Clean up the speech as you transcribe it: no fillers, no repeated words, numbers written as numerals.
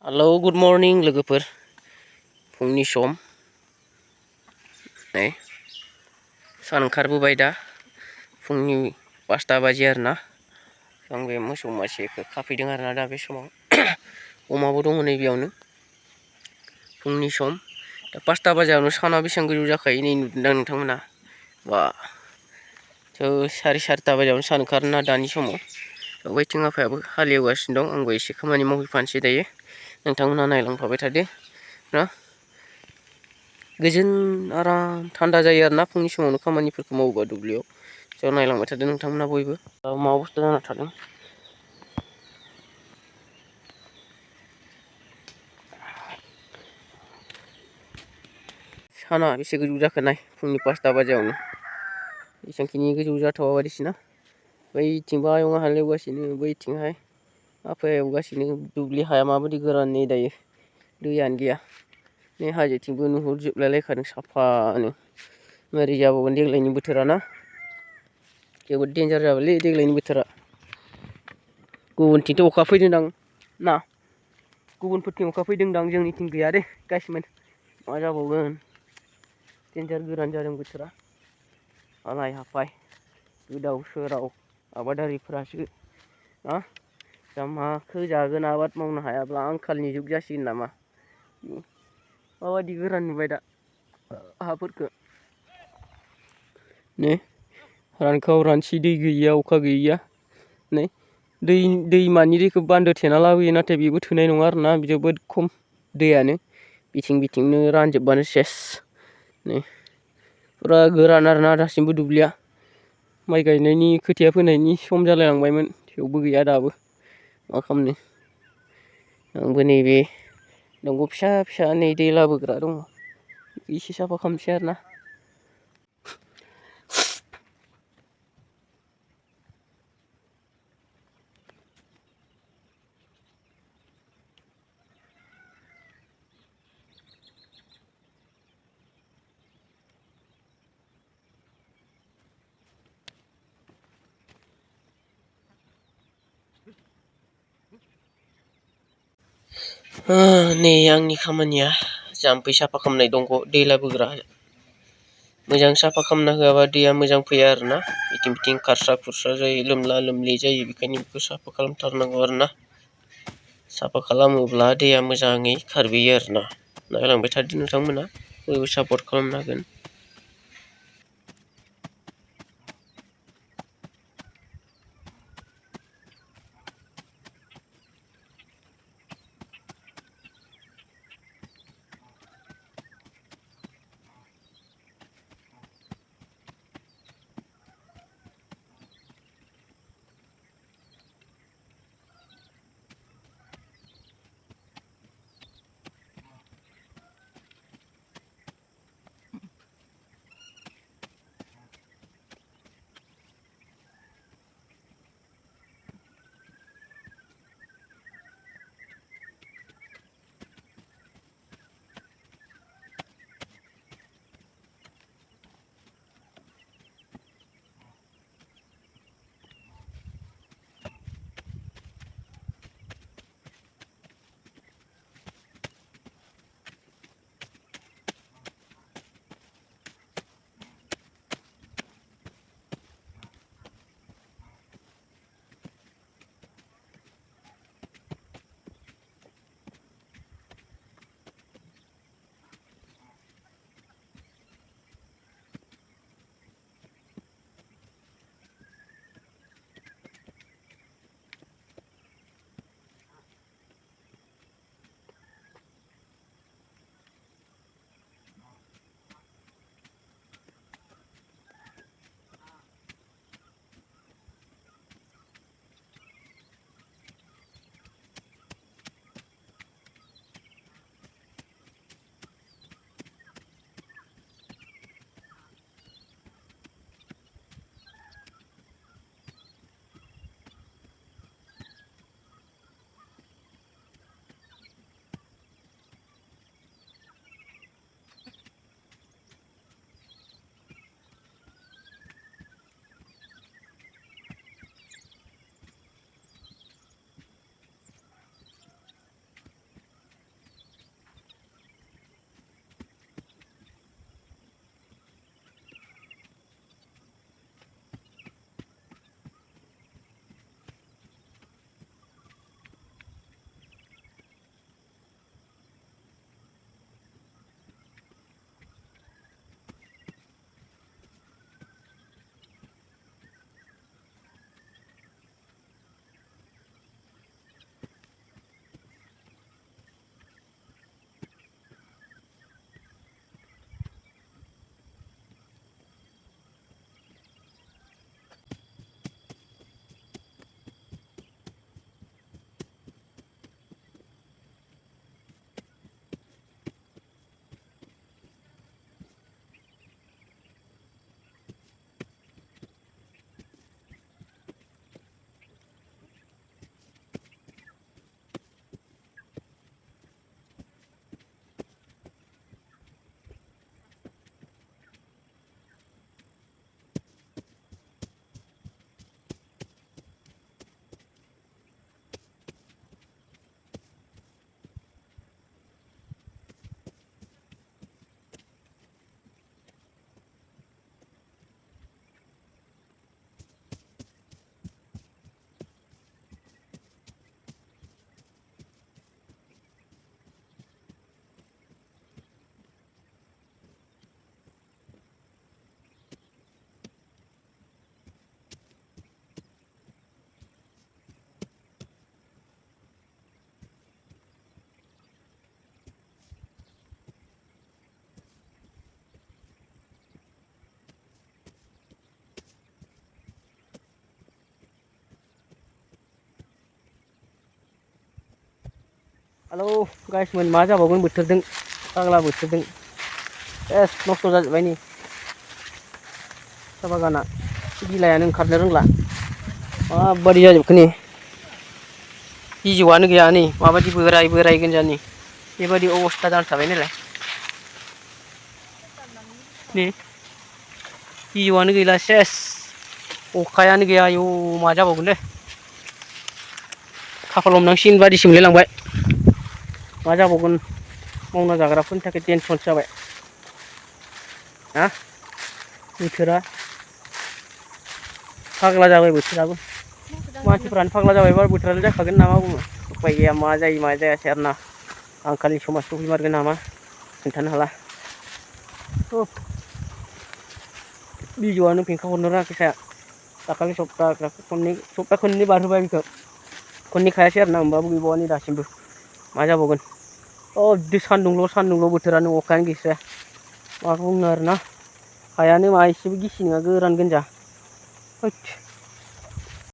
Hello, good morning लोगोफोर फुंनि सम नै सान ओंखारबोबाय दा फुंनि 5टा बाजि आरोना आं बे मोसौ मासेखौ खाफैदों आरोना दा बे समाव अमाबो दङ नै बेयावनो फुंनि सम दा 5टा बाजियावनो साना बेसेबां गोजौ जाखायो नै नुदोंदां नोंथांमोना बा थ' 4:30 बाजियावनो सान ओंखारोना दानि समाव बैथिं आफायाबो हालेवगासिनो दं आंबो एसे खामानि मावहैफानोसै दायो नोंथांमोना नायलांफाबाय थादो ना गोजोन आराम थान्दा जायो आरोना फुंनि समावनो खामानिफोरखौ मावोबा दुब्लियाव ज' नायलांबाय थादो नोंथांमोना बयबो मा अबस्था जाना थादों साना बेसे गोजौ जाखो नाय फुंनि 5टा बाजियावनो एसेबांखिनि गोजौ जाथावा बायदिसिना बैथिंबो आयंआ हालेवगासिनो बैथिंहाय आफाया एवगासिनो दुब्लि हाया माबायदि गोरान नै दायो दैयानो गैया नै हाजोथिंबो नुहुरजोबलायलायखादों साफानो मारै जाबावगोन देग्लायनि बोथोरा ना जोबोद डेन्जार जाबायलै देग्लायनि बोथोरा गुबुनथिंथ' अखा फैदोंदां ना गुबुनफोरथिं अखा फैदोंदां जोंनिथिं गैया दे गासिमोन मा जाबावगोन डेन्जार गोरान जादों बोथोरा हालाय हाफाय गोदाव सोराव आबादारिफोरासो ना दा माखो जागोन आबाद मावनो हायाब्ला आंखालनि जुग जासिगोन नामा माबायदि गोरान नुबाय दा हाफोरखौ नै रानखाव रानसि दै गैया अखा गैया नै दैमानि दैखौ बान्दो थेना लाबोयो नाथाय बेबो थोनाय नङा आरोना जोबोद खम दैयानो बिथिंनो रानजोबबानो सेस नै फुरा गोरान आरोना दासिमबो दुब्लिया माइ गायनायनि खोथिया फोनायनि सम जालायलांबायमोन थेवबो गैया दाबो मा खालामनो आंबो नैबे दंग' फिसा फिसा नै दै लाबोग्रा दङ एसे साफा खालामनोसै आरोना नै आंनि खामानिया जाम्फै साफा खालामनाय दंग' दै लाबोग्रा मोजां साफा खालामना होआबा दैया मोजां फैया आरोना बिथिं खारस्रा खुरस्रा जायो लोमला लोमलि जायो बेखायनो बेखौ साफा खालामथारनांगौ आरोना साफा खालामोब्ला दैया मोजाङै खारबोयो आरोना नायलांबाय थादो नोंथांमोना बयबो सापर्ट खालामनो हागोन हेलौ गाइसमोन मा जाबावगोन बोथोरजों फाग्ला बोथोरजों सेस नस्थ' जाजोब्बाय नै साहा बागाना बिलाइयानो ओंखारनो रोंला माबायदि जाजोबखो नै बिजौआनो गैया नै माबायदि बोराय बोराय गोनजा नै बेबायदि अबस्था जाना थाबाय नालाय नै बिजौआनो गैला सेस अखायानो गैया आयौ मा जाबावगोन दे खाफाल हमनांसिगोन बादिसो मोनलायलांबाय मा जाबावगोन मावना जाग्राफोरनि थाखाय टेनसनसो जाबाय हा बोथोरा फाग्ला जाबाय बोथोराबो मानसिफ्रानो फाग्ला जाबाय एबार बोथोरानो जाखागोन ना मा बुङो उफाय गैया मा जायो मा जायासै आरोना आंखालनि समाज सफैमारगोन नामा खोन्थानो हाला बिजौआनो फेंखा हरनो रोङाखै साया दाखालि सप्ता खननै बारहोबाय बेखौ खननै खायासै आरोना होमबाबो गैबावा नै दासिमबो मा जाबावगोन बिदि सान्दुंल' बोथोरानो अखायानो गैस्राया मा बुंनो आरोना हायानो मा एसेबो गिसि नङा गोरान गोनजा हैद